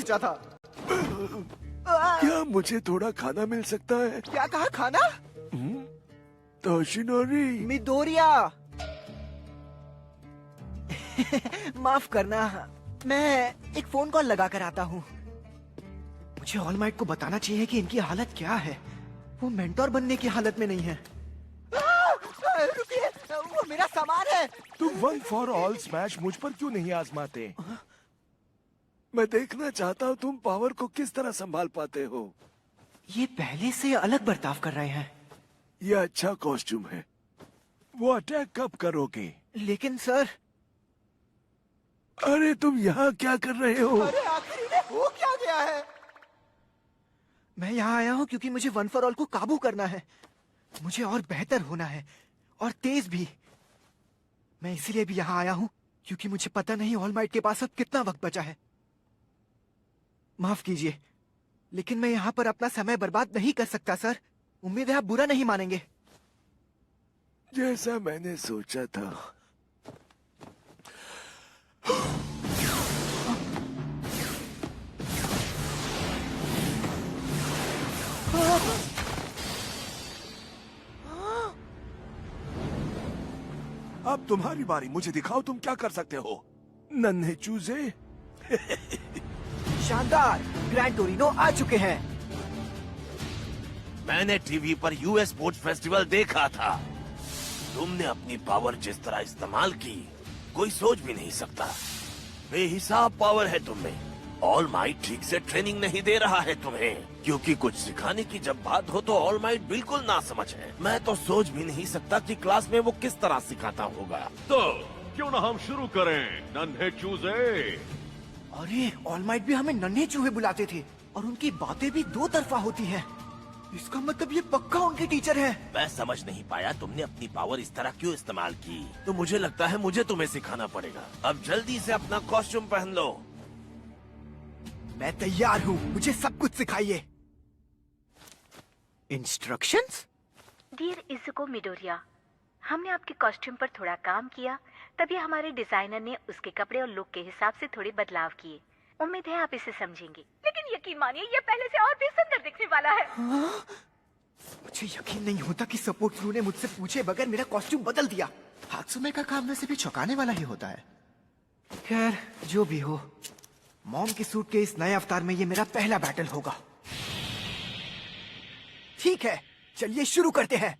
खींचा था। क्या मुझे थोड़ा खाना मिल सकता है? क्या कहा, खाना? तोशिनोरी। मिडोरिया। माफ करना, मैं एक फोन कॉल लगा कर आता हूँ। मुझे ऑल माइट को बताना चाहिए कि इनकी हालत क्या है। वो मेंटोर बनने की हालत में नहीं है। रुकिए, वो मेरा सामान है। तुम वन फॉर ऑल स्मैश मुझ पर क्यों नहीं आजमाते? मैं देखना चाहता हूँ तुम पावर को किस तरह संभाल पाते हो। ये पहले से अलग बर्ताव कर रहे हैं। ये अच्छा कॉस्ट्यूम है। वो अटैक कब करोगे? लेकिन सर। अरे तुम यहाँ क्या कर रहे हो? अरे आखिर इन्हें हो क्या गया है? मैं यहाँ आया हूँ क्योंकि मुझे वन फॉर ऑल को काबू करना है। मुझे और बेहतर होना है, और तेज भी। मैं इसलिए भी यहाँ आया हूँ क्योंकि मुझे पता नहीं ऑल माइट के पास अब कितना वक्त बचा है। माफ कीजिए, लेकिन मैं यहाँ पर अपना समय बर्बाद नहीं कर सकता सर। उम्मीद है आप बुरा नहीं मानेंगे। जैसा मैंने सोचा था। अब तुम्हारी बारी। मुझे दिखाओ तुम क्या कर सकते हो, नन्हे चूजे। शानदार, ग्रैंड टोरिनो आ चुके हैं। मैंने टीवी पर यूएस स्पोर्ट्स फेस्टिवल देखा था। तुमने अपनी पावर जिस तरह इस्तेमाल की, कोई सोच भी नहीं सकता। बेहिसाब पावर है तुम्हें। ऑल माइट ठीक से ट्रेनिंग नहीं दे रहा है तुम्हें, क्योंकि कुछ सिखाने की जब बात हो तो ऑल माइट बिल्कुल ना समझ है। मैं तो सोच भी नहीं सकता कि क्लास में वो किस तरह सिखाता होगा। तो क्यों ना हम शुरू करें, नन्हे चूजे। अरे ऑल माइट भी हमें नन्हे चूहे बुलाते थे, और उनकी बातें भी दो तरफा होती हैं। इसका मतलब ये पक्का उनके टीचर हैं। मैं समझ नहीं पाया तुमने अपनी पावर इस तरह क्यों इस्तेमाल की। तो मुझे लगता है मुझे तुम्हें सिखाना पड़ेगा। अब जल्दी से अपना कॉस्ट्यूम पहन लो। मैं तैयार हूँ, मुझे सब कुछ सिखाइए। इंस्ट्रक्शंस? डियर इज़ुको मिडोरिया, हमने आपके कॉस्ट्यूम पर थोड़ा काम किया, तभी हमारे डिजाइनर ने उसके कपड़े और लुक के हिसाब से थोड़े बदलाव किए। उम्मीद है आप इसे समझेंगे, लेकिन यकीन मानिए ये पहले से और भी सुंदर दिखने वाला है। मुझे यकीन नहीं होता कि सपोर्ट क्रू ने मुझसे पूछे बगैर मेरा कॉस्ट्यूम बदल दिया। हात्सुमे का काम वैसे भी चौंकाने वाला ही होता है। खैर जो भी हो, मॉम के सूट के इस नए अवतार में ये मेरा पहला बैटल होगा। ठीक है, चलिए शुरू करते हैं।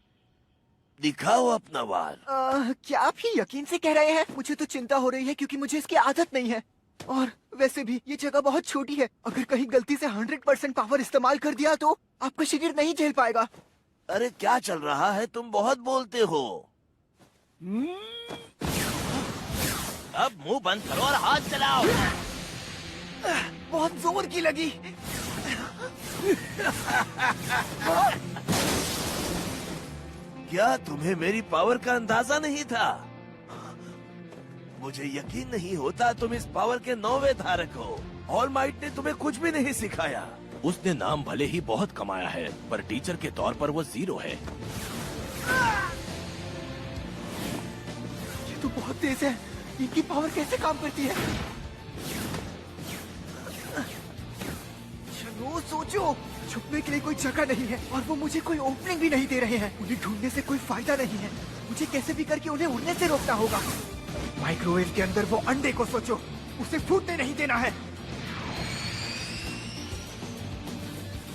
दिखाओ अपना वार। क्या आप ही यकीन से कह रहे हैं? मुझे तो चिंता हो रही है क्योंकि मुझे इसकी आदत नहीं है, और वैसे भी ये जगह बहुत छोटी है। अगर कहीं गलती से 100% पावर इस्तेमाल कर दिया तो आपका शरीर नहीं झेल पाएगा। अरे क्या चल रहा है, तुम बहुत बोलते हो। अब मुंह बंद करो और हाथ चलाओ। बहुत जोर की लगी। क्या तुम्हें मेरी पावर का अंदाजा नहीं था? मुझे यकीन नहीं होता तुम इस पावर के 9वें धारक हो। ऑल माइट ने तुम्हें कुछ भी नहीं सिखाया। उसने नाम भले ही बहुत कमाया है, पर टीचर के तौर पर वो 0 है। ये तो बहुत तेज है। इनकी पावर कैसे काम करती है? चलो सोचो। छुपने के लिए कोई जगह नहीं है, और वो मुझे कोई ओपनिंग भी नहीं दे रहे हैं। उन्हें ढूंढने से कोई फायदा नहीं है। मुझे कैसे भी करके उन्हें उड़ने से रोकना होगा। माइक्रोवेव के अंदर वो अंडे को सोचो, उसे फूटने नहीं देना है।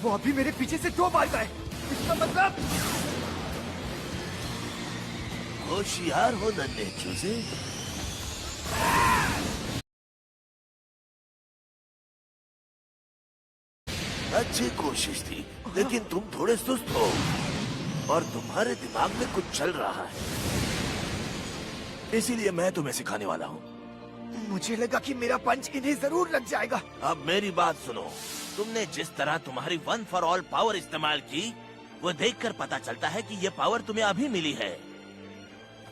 वो अभी मेरे पीछे से 2 बार गए। इसका मतलब होशियार हो नन्हे चूजे। अच्छी कोशिश थी, लेकिन तुम थोड़े सुस्त हो और तुम्हारे दिमाग में कुछ चल रहा है, इसीलिए मैं तुम्हें सिखाने वाला हूँ। मुझे लगा कि मेरा पंच इन्हें जरूर लग जाएगा। अब मेरी बात सुनो। तुमने जिस तरह तुम्हारी वन फॉर ऑल पावर इस्तेमाल की, वो देखकर पता चलता है कि ये पावर तुम्हें अभी मिली है,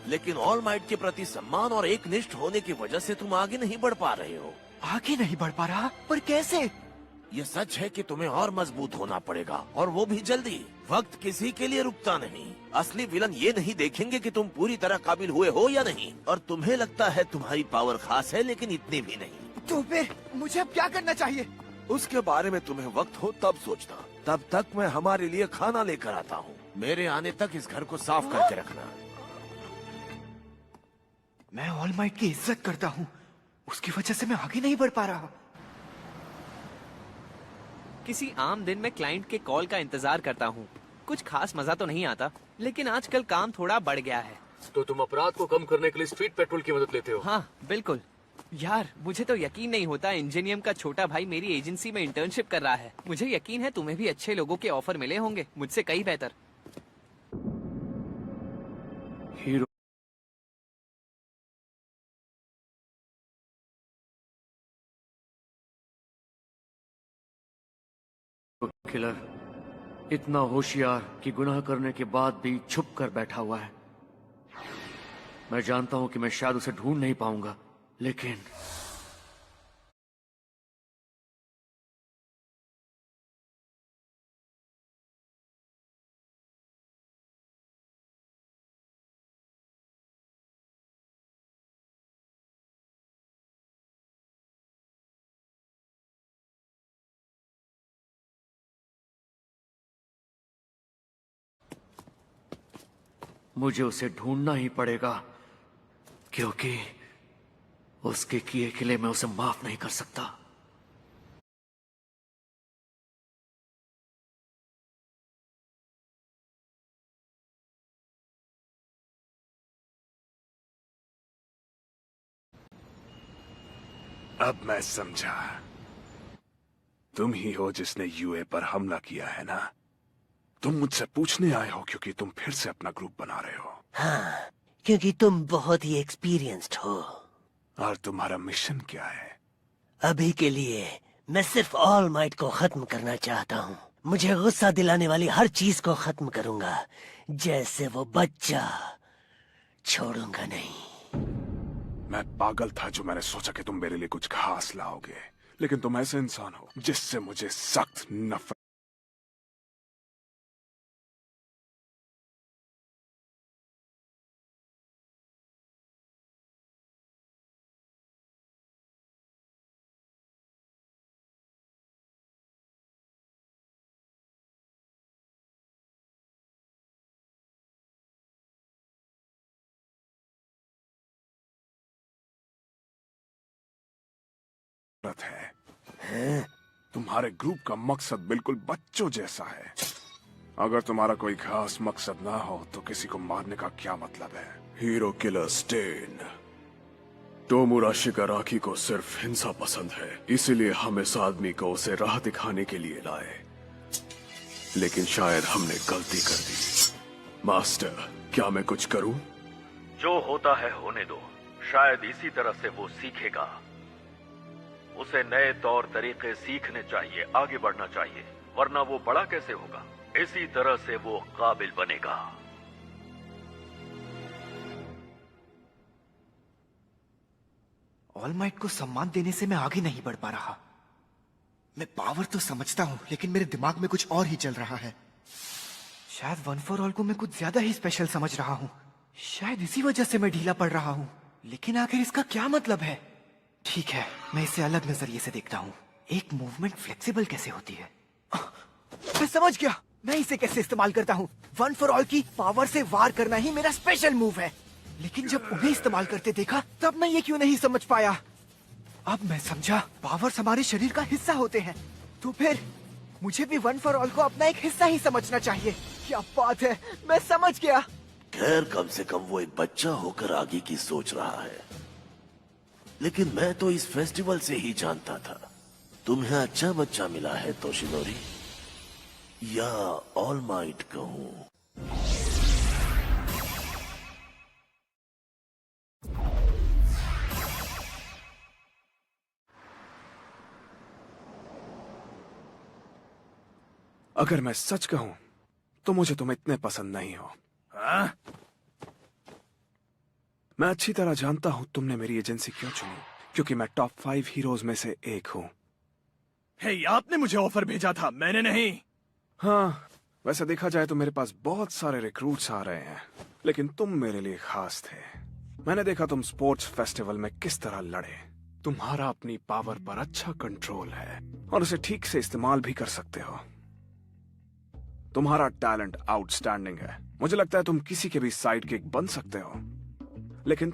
लेकिन ऑल माइट के प्रति सम्मान और एकनिष्ठ होने की वजह से तुम आगे नहीं बढ़ पा रहे हो। आगे नहीं बढ़ पा रहा? पर कैसे? ये सच है कि तुम्हें और मजबूत होना पड़ेगा, और वो भी जल्दी। वक्त किसी के लिए रुकता नहीं। असली विलन ये नहीं देखेंगे कि तुम पूरी तरह काबिल हुए हो या नहीं, और तुम्हें लगता है तुम्हारी पावर खास है, लेकिन इतनी भी नहीं। तो फिर मुझे अब क्या करना चाहिए? उसके बारे में तुम्हें वक्त हो तब सोचना। तब तक मैं हमारे लिए खाना लेकर आता हूँ। मेरे आने तक इस घर को साफ करके रखना। मैं ऑल माइट की इज्जत करता हूँ, उसकी वजह से मैं आगे नहीं बढ़ पा रहा। किसी आम दिन में क्लाइंट के कॉल का इंतजार करता हूँ। कुछ खास मजा तो नहीं आता, लेकिन आजकल काम थोड़ा बढ़ गया है। तो तुम अपराध को कम करने के लिए स्ट्रीट पेट्रोल की मदद लेते हो? हाँ बिल्कुल। यार मुझे तो यकीन नहीं होता इंजीनियम का छोटा भाई मेरी एजेंसी में इंटर्नशिप कर रहा है। मुझे यकीन है तुम्हें भी अच्छे लोगों के ऑफर मिले होंगे, मुझसे कई बेहतर। हीरो किलर इतना होशियार कि गुनाह करने के बाद भी छुप कर बैठा हुआ है। मैं जानता हूं कि मैं शायद उसे ढूंढ नहीं पाऊंगा, लेकिन मुझे उसे ढूंढना ही पड़ेगा, क्योंकि उसके किए के लिए मैं उसे माफ नहीं कर सकता। अब मैं समझा, तुम ही हो जिसने यूए पर हमला किया है ना? तुम मुझसे पूछने आए हो क्योंकि तुम फिर से अपना ग्रुप बना रहे हो। हाँ, क्योंकि तुम बहुत ही एक्सपीरियंस्ड हो। और तुम्हारा मिशन क्या है? अभी के लिए मैं सिर्फ ऑल माइट को खत्म करना चाहता हूँ। मुझे गुस्सा दिलाने वाली हर चीज को खत्म करूंगा, जैसे वो बच्चा। छोड़ूंगा नहीं। मैं पागल था जो मैंने सोचा कि तुम मेरे लिए कुछ खास लाओगे, लेकिन तुम ऐसे इंसान हो जिससे मुझे सख्त नफरत। है तुम्हारे ग्रुप का मकसद बिल्कुल बच्चों जैसा है। अगर तुम्हारा कोई खास मकसद ना हो तो किसी को मारने का क्या मतलब है? हीरो किलर स्टेन, टोमुरा शिगाराकी को सिर्फ हिंसा पसंद है, इसीलिए हम इस आदमी को उसे राह दिखाने के लिए लाए। लेकिन शायद हमने गलती कर दी। मास्टर, क्या मैं कुछ करूं? जो होता है होने दो। शायद इसी तरह से वो सीखेगा। उसे नए तौर तरीके सीखने चाहिए, आगे बढ़ना चाहिए, वरना वो बड़ा कैसे होगा? इसी तरह से वो काबिल बनेगा। ऑल माइट को सम्मान देने से मैं आगे नहीं बढ़ पा रहा। मैं पावर तो समझता हूं, लेकिन मेरे दिमाग में कुछ और ही चल रहा है। शायद वन फॉर ऑल को मैं कुछ ज्यादा ही स्पेशल समझ रहा हूं। शायद इसी वजह से मैं ढीला पड़ रहा हूं। लेकिन आखिर इसका क्या मतलब है? ठीक है, मैं इसे अलग नजरिए से देखता हूँ। एक मूवमेंट फ्लेक्सिबल कैसे होती है? मैं समझ गया, मैं इसे कैसे इस्तेमाल करता हूँ। वन फॉर ऑल की पावर से वार करना ही मेरा स्पेशल मूव है। लेकिन जब उन्हें इस्तेमाल करते देखा, तब मैं ये क्यों नहीं समझ पाया। अब मैं समझा, पावर्स हमारे शरीर का हिस्सा होते हैं। तो फिर मुझे भी वन फॉर ऑल को अपना एक हिस्सा ही समझना चाहिए। क्या बात है, मैं समझ गया। खैर, कम से कम वो एक बच्चा होकर आगे की सोच रहा है। लेकिन मैं तो इस फेस्टिवल से ही जानता था। तुम्हें अच्छा बच्चा मिला है तोशिनोरी, या ऑल माइट कहूं। अगर मैं सच कहूं तो मुझे तुम इतने पसंद नहीं हो। हाँ? मैं अच्छी तरह जानता हूं तुमने मेरी एजेंसी क्यों चुनी, क्योंकि मैं टॉप 5 हीरोज में से एक हूं। हे, आपने मुझे ऑफर भेजा था, मैंने नहीं। हाँ, वैसे देखा जाए तो मेरे पास बहुत सारे रिक्रूट्स आ रहे हैं, लेकिन तुम मेरे लिए खास थे। मैंने देखा तुम स्पोर्ट्स फेस्टिवल में किस तरह लड़े। तुम्हारा अपनी पावर पर अच्छा कंट्रोल है और उसे ठीक से इस्तेमाल भी कर सकते हो। तुम्हारा टैलेंट आउटस्टैंडिंग है। मुझे लगता है तुम किसी के भी साइड किक बन सकते हो, लेकिन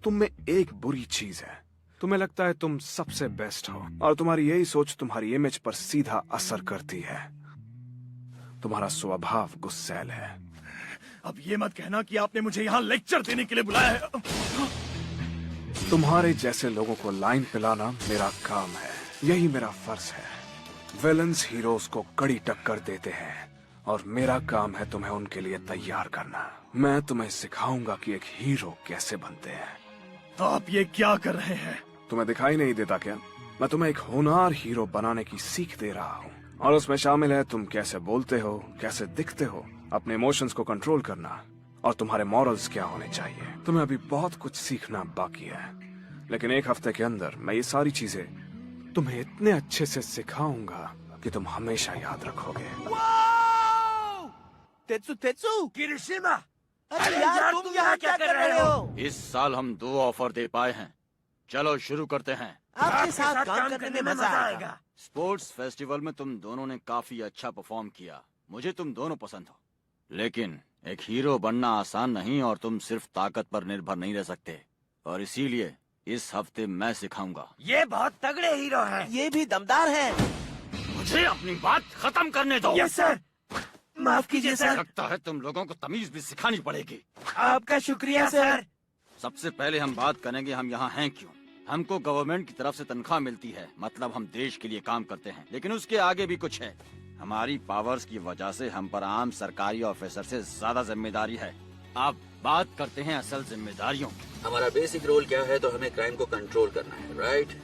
तुम में एक बुरी चीज है। तुम्हें लगता है तुम सबसे बेस्ट हो और तुम्हारी यही सोच तुम्हारी इमेज पर सीधा असर करती है। तुम्हारा स्वभाव गुस्सैल है। अब ये मत कहना कि आपने मुझे यहाँ लेक्चर देने के लिए बुलाया है। तुम्हारे जैसे लोगों को लाइन पिलाना मेरा काम है, यही मेरा फर्ज है। विलन्स हीरोज को कड़ी टक्कर देते हैं और मेरा काम है तुम्हें उनके लिए तैयार करना। मैं तुम्हें सिखाऊंगा कि एक हीरो कैसे बनते हैं। तो आप ये क्या कर रहे हैं? तुम्हें दिखाई नहीं देता क्या? मैं तुम्हें एक होनहार हीरो बनाने की सीख दे रहा हूँ और उसमें शामिल है तुम कैसे बोलते हो, कैसे दिखते हो, अपने इमोशंस को कंट्रोल करना और तुम्हारे मॉरल्स क्या होने चाहिए। तुम्हें अभी बहुत कुछ सीखना बाकी है, लेकिन एक हफ्ते के अंदर मैं ये सारी चीजें तुम्हें इतने अच्छे से सिखाऊंगा कि तुम हमेशा याद रखोगे। तेत्सु किरिशिमा, अरे यार तुम यहाँ क्या कर रहे हो? इस साल हम 2 ऑफर दे पाए हैं। चलो शुरू करते हैं। आपके साथ काम करने में मजा आएगा। स्पोर्ट्स फेस्टिवल में तुम दोनों ने काफी अच्छा परफॉर्म किया। मुझे तुम दोनों पसंद हो, लेकिन एक हीरो बनना आसान नहीं और तुम सिर्फ ताकत पर निर्भर नहीं रह सकते। और इसीलिए इस हफ्ते मैं सिखाऊंगा। ये बहुत तगड़े हीरो हैं। ये भी दमदार हैं। मुझे अपनी बात खत्म करने दो। Yes sir. माफ कीजिए सर। लगता है तुम लोगों को तमीज भी सिखानी पड़ेगी। आपका शुक्रिया सर। सबसे पहले हम बात करेंगे हम यहाँ हैं क्यों। हमको गवर्नमेंट की तरफ से तनख्वाह मिलती है, मतलब हम देश के लिए काम करते हैं, लेकिन उसके आगे भी कुछ है। हमारी पावर्स की वजह से हम पर आम सरकारी ऑफिसर से ज्यादा जिम्मेदारी है। अब बात करते हैं असल जिम्मेदारियों की। हमारा बेसिक रोल क्या है? तो हमें क्राइम को कंट्रोल करना है, राइट?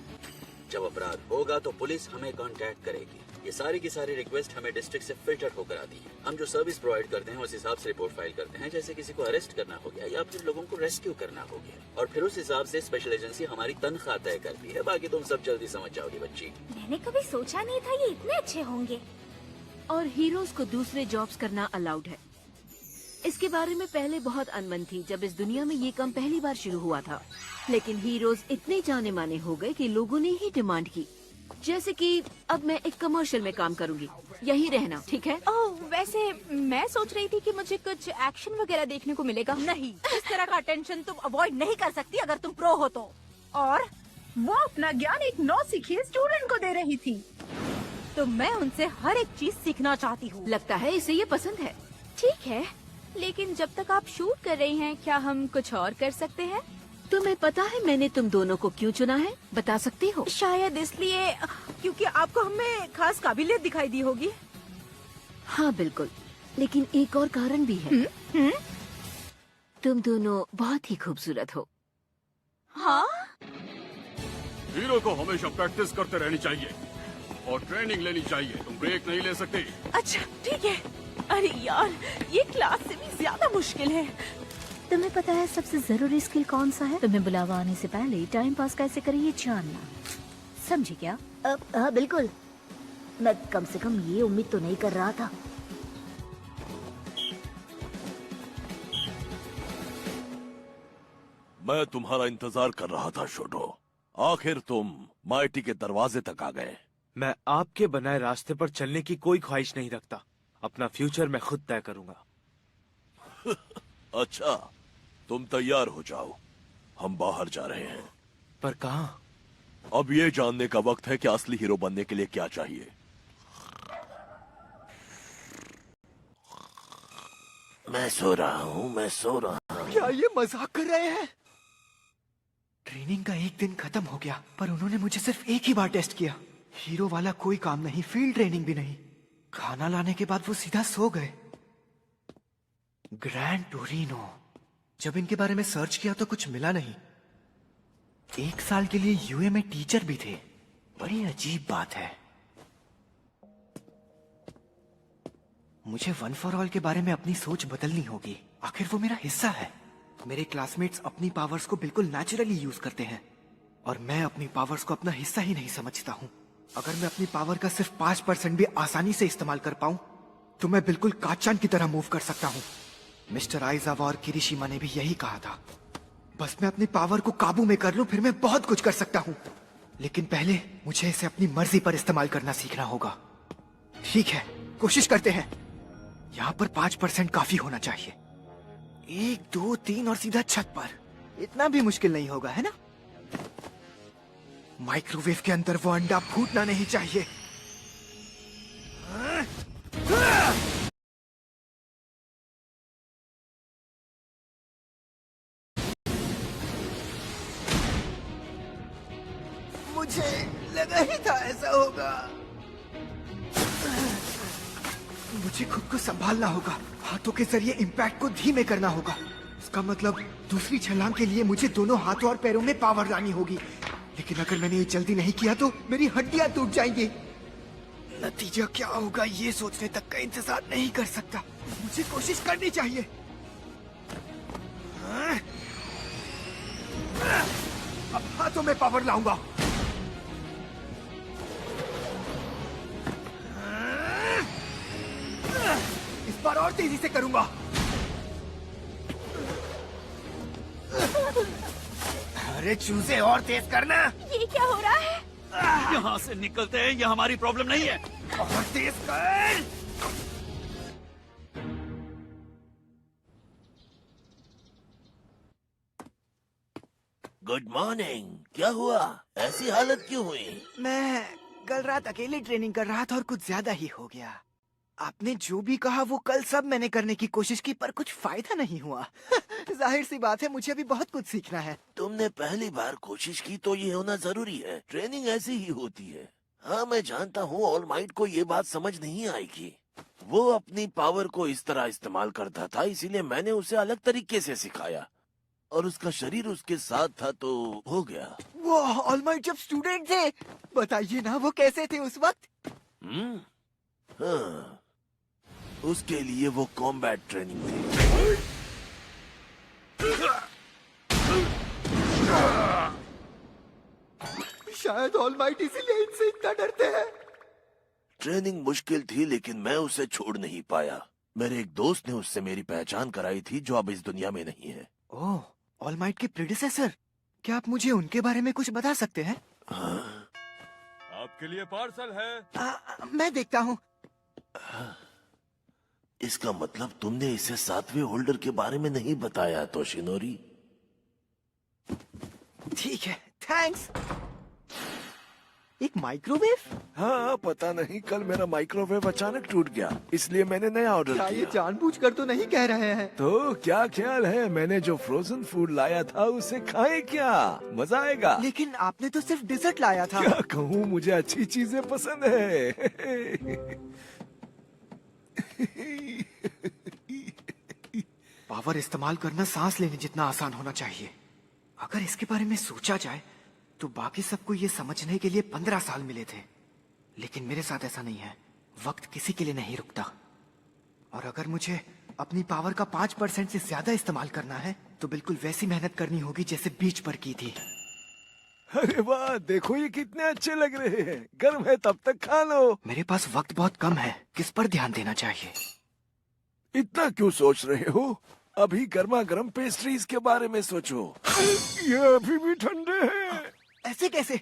जब अपराध होगा तो पुलिस हमें कांटेक्ट करेगी। ये सारी की सारी रिक्वेस्ट हमें डिस्ट्रिक्ट से फिल्टर होकर आती है। हम जो सर्विस प्रोवाइड करते हैं उस हिसाब से रिपोर्ट फाइल करते हैं, जैसे किसी को अरेस्ट करना हो गया या फिर लोगों को रेस्क्यू करना हो गया, और फिर उस हिसाब से स्पेशल एजेंसी हमारी तनख्वाह तय करती है। बाकी तुम सब जल्दी समझ जाओगी बच्ची। मैंने कभी सोचा नहीं था ये इतने अच्छे होंगे। और हीरोज को दूसरे जॉब्स करना अलाउड है। इसके बारे में पहले बहुत अनबन थी जब इस दुनिया में ये काम पहली बार शुरू हुआ था, लेकिन हीरोज इतने जाने माने हो गए कि लोगों ने ही डिमांड की। जैसे कि अब मैं एक कमर्शियल में काम करूंगी, यही रहना ठीक है? ओह, वैसे मैं सोच रही थी कि मुझे कुछ एक्शन वगैरह देखने को मिलेगा। नहीं, इस तरह का टेंशन तुम अवॉइड नहीं कर सकती अगर तुम प्रो हो तो। और वो अपना ज्ञान एक नौसिखिए स्टूडेंट को दे रही थी, तो मैं उनसे हर एक चीज सीखना चाहती हूँ। लगता है इसे ये पसंद है। ठीक है, लेकिन जब तक आप शूट कर रही हैं, क्या हम कुछ और कर सकते हैं? तुम्हें पता है मैंने तुम दोनों को क्यों चुना है? बता सकती हो? शायद इसलिए क्योंकि आपको हमें खास काबिलियत दिखाई दी होगी। हाँ बिल्कुल, लेकिन एक और कारण भी है। तुम दोनों बहुत ही खूबसूरत हो। हाँ? हीरो को हमेशा प्रैक्टिस करते रहनी चाहिए और ट्रेनिंग लेनी चाहिए। तुम ब्रेक नहीं ले सकते। अच्छा ठीक है। अरे यार, ये क्लास से भी ज्यादा मुश्किल है। तुम्हें पता है सबसे जरूरी स्किल कौन सा है? तुम्हें बुलावा आने से पहले टाइम पास कैसे करें ये जानना, समझी क्या? हाँ बिल्कुल, मैं कम से कम ये उम्मीद तो नहीं कर रहा था। मैं तुम्हारा इंतजार कर रहा था शोटो। आखिर तुम माइटी के दरवाजे तक आ गए। मैं आपके बनाए रास्ते पर चलने की कोई ख्वाहिश नहीं रखता। अपना फ्यूचर मैं खुद तय करूंगा। अच्छा, तुम तैयार हो जाओ, हम बाहर जा रहे हैं। पर कहाँ? अब ये जानने का वक्त है कि असली हीरो बनने के लिए क्या चाहिए। मैं सो रहा हूँ, मैं सो रहा हूँ। क्या ये मजाक कर रहे हैं? ट्रेनिंग का एक दिन खत्म हो गया, पर उन्होंने मुझे सिर्फ एक ही बार टेस्ट किया। हीरो वाला कोई काम नहीं, फील्ड ट्रेनिंग भी नहीं। खाना लाने के बाद वो सीधा सो गए। Grand Torino. जब इनके बारे में सर्च किया तो कुछ मिला नहीं। 1 साल के लिए यूए में टीचर भी थे। बड़ी अजीब बात है। मुझे वन फॉर ऑल के बारे में अपनी सोच बदलनी होगी। आखिर वो मेरा हिस्सा है। मेरे क्लासमेट्स अपनी पावर्स को बिल्कुल नेचुरली यूज करते हैं और मैं अपनी पावर्स को अपना हिस्सा ही नहीं समझता हूँ। अगर मैं अपनी पावर का सिर्फ 5% भी आसानी से इस्तेमाल कर पाऊं तो मैं बिल्कुल काचान की तरह मूव कर सकता हूँ। मिस्टर आइजावा और किरिशिमा ने भी यही कहा था। बस मैं अपनी पावर को काबू में कर लूं, फिर मैं बहुत कुछ कर सकता हूँ। लेकिन पहले मुझे इसे अपनी मर्जी पर इस्तेमाल करना सीखना होगा। ठीक है, कोशिश करते हैं। यहाँ पर 5% काफी होना चाहिए। 1, 2, 3 और सीधा छत पर। इतना भी मुश्किल नहीं होगा, है ना? माइक्रोवेव के अंदर वो अंडा फूटना नहीं चाहिए। मुझे लगा ही था ऐसा होगा। मुझे खुद को संभालना होगा। हाथों के जरिए इम्पैक्ट को धीमे करना होगा। इसका मतलब दूसरी छलांग के लिए मुझे दोनों हाथों और पैरों में पावर लानी होगी। लेकिन अगर मैंने ये जल्दी नहीं किया तो मेरी हड्डियां टूट जाएंगी। नतीजा क्या होगा ये सोचने तक का इंतजार नहीं कर सकता। मुझे कोशिश करनी चाहिए। अब हाथों में पावर लाऊंगा। इस बार और तेजी से करूंगा। अरे चूजे, और तेज करना। ये क्या हो रहा है? यहाँ से निकलते हैं, ये हमारी प्रॉब्लम नहीं है। और तेज कर। Good morning. क्या हुआ? ऐसी हालत क्यों हुई? मैं कल रात अकेले ट्रेनिंग कर रहा था और कुछ ज्यादा ही हो गया। आपने जो भी कहा वो कल सब मैंने करने की कोशिश की, पर कुछ फायदा नहीं हुआ। जाहिर सी बात है, मुझे अभी बहुत कुछ सीखना है। तुमने पहली बार कोशिश की तो ये होना जरूरी है। ट्रेनिंग ऐसी ही होती है। हाँ, मैं जानता हूँ ऑल माइट को ये बात समझ नहीं आएगी। वो अपनी पावर को इस तरह इस्तेमाल करता था, इसीलिए मैंने उसे अलग तरीके से सिखाया और उसका शरीर उसके साथ था तो हो गया। वो ऑल माइट जब स्टूडेंट थे, बताइए ना वो कैसे थे उस वक्त? हाँ, उसके लिए वो कॉम्बैट ट्रेनिंग थी। शायद ऑल माइट इसीलिए इनसे इतना डरते हैं। ट्रेनिंग मुश्किल थी लेकिन मैं उसे छोड़ नहीं पाया। मेरे एक दोस्त ने उससे मेरी पहचान कराई थी जो अब इस दुनिया में नहीं है। ओह, ऑल माइट के प्रेडिसेसर। क्या आप मुझे उनके बारे में कुछ बता सकते हैं? हाँ? आपके लिए पार्सल है। मैं देखता हूँ। इसका मतलब तुमने इसे 7वें होल्डर के बारे में नहीं बताया तोशिनोरी। ठीक है, थैंक्स। एक माइक्रोवेव? हाँ, पता नहीं कल मेरा माइक्रोवेव अचानक टूट गया, इसलिए मैंने नया ऑर्डर क्या ये किया। जानबूझकर तो नहीं कह रहे हैं? तो क्या ख्याल है, मैंने जो फ्रोजन फूड लाया था उसे खाएं क्या? मजा आएगा। लेकिन आपने तो सिर्फ डिजर्ट लाया था। क्या कहूँ, मुझे अच्छी चीजें पसंद है। पावर इस्तेमाल करना सांस लेने जितना आसान होना चाहिए। अगर इसके बारे में सोचा जाए तो बाकी सबको ये समझने के लिए 15 साल मिले थे, लेकिन मेरे साथ ऐसा नहीं है। वक्त किसी के लिए नहीं रुकता। और अगर मुझे अपनी पावर का 5% से ज्यादा इस्तेमाल करना है तो बिल्कुल वैसी मेहनत करनी होगी जैसे बीच पर की थी। अरे वाह, देखो ये कितने अच्छे लग रहे हैं। गर्म है तब तक खा लो। मेरे पास वक्त बहुत कम है, किस पर ध्यान देना चाहिए? इतना क्यों सोच रहे हो? अभी गर्मा गर्म पेस्ट्रीज के बारे में सोचो। ये अभी भी ठंडे हैं। ऐसे कैसे?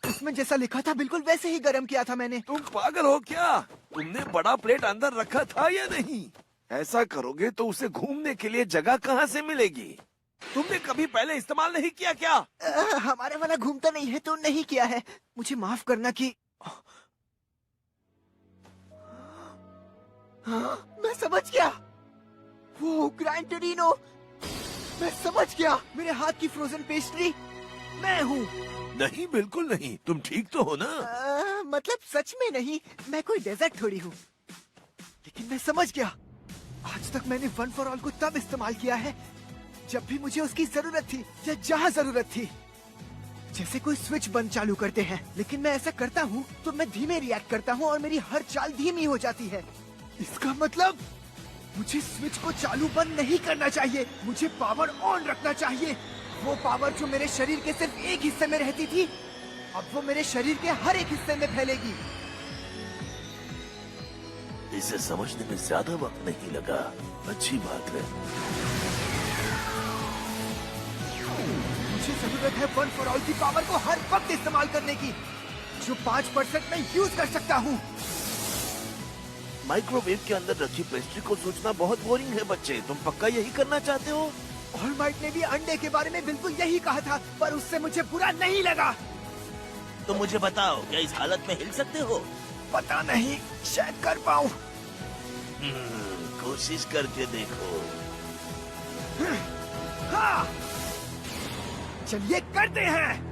उसमें जैसा लिखा था बिल्कुल वैसे ही गर्म किया था मैंने। तुम पागल हो क्या? तुमने बड़ा प्लेट अंदर रखा था या नहीं? ऐसा करोगे तो उसे घूमने के लिए जगह कहाँ से मिलेगी? तुमने कभी पहले इस्तेमाल नहीं किया क्या? हमारे वाला घूमता नहीं है तो नहीं किया है। मुझे माफ करना कि मैं समझ गया। वो ग्रैंड टोरिनो, मैं समझ गया। मेरे हाथ की फ्रोजन पेस्ट्री मैं हूँ। नहीं, बिल्कुल नहीं। तुम ठीक तो हो ना? मतलब सच में नहीं, मैं कोई डेजर्ट थोड़ी हूँ। लेकिन मैं समझ गया। आज तक मैंने वन फॉर ऑल को तब इस्तेमाल किया है जब भी मुझे उसकी जरूरत थी या जहाँ जरूरत थी। जैसे कोई स्विच बंद चालू करते हैं, लेकिन मैं ऐसा करता हूँ तो मैं धीमे रिएक्ट करता हूँ और मेरी हर चाल धीमी हो जाती है। इसका मतलब मुझे स्विच को चालू बंद नहीं करना चाहिए, मुझे पावर ऑन रखना चाहिए। वो पावर जो मेरे शरीर के सिर्फ एक हिस्से में रहती थी, अब वो मेरे शरीर के हर एक हिस्से में फैलेगी। इसे समझने में ज्यादा वक्त नहीं लगा। अच्छी बात है। मुझे जरूरत है वन फॉर ऑल की पावर को हर वक्त इस्तेमाल करने की, जो 5% में यूज कर सकता हूँ। माइक्रोवेव के अंदर रखी पेस्ट्री को सोचना बहुत बोरिंग है बच्चे। तुम पक्का यही करना चाहते हो? ऑलमाइट ने भी अंडे के बारे में बिल्कुल यही कहा था, पर उससे मुझे बुरा नहीं लगा। तो मुझे बताओ, क्या इस हालत में हिल सकते हो? पता नहीं, शायद कर पाऊँ। कोशिश करके देखो। हाँ, चलिए करते हैं।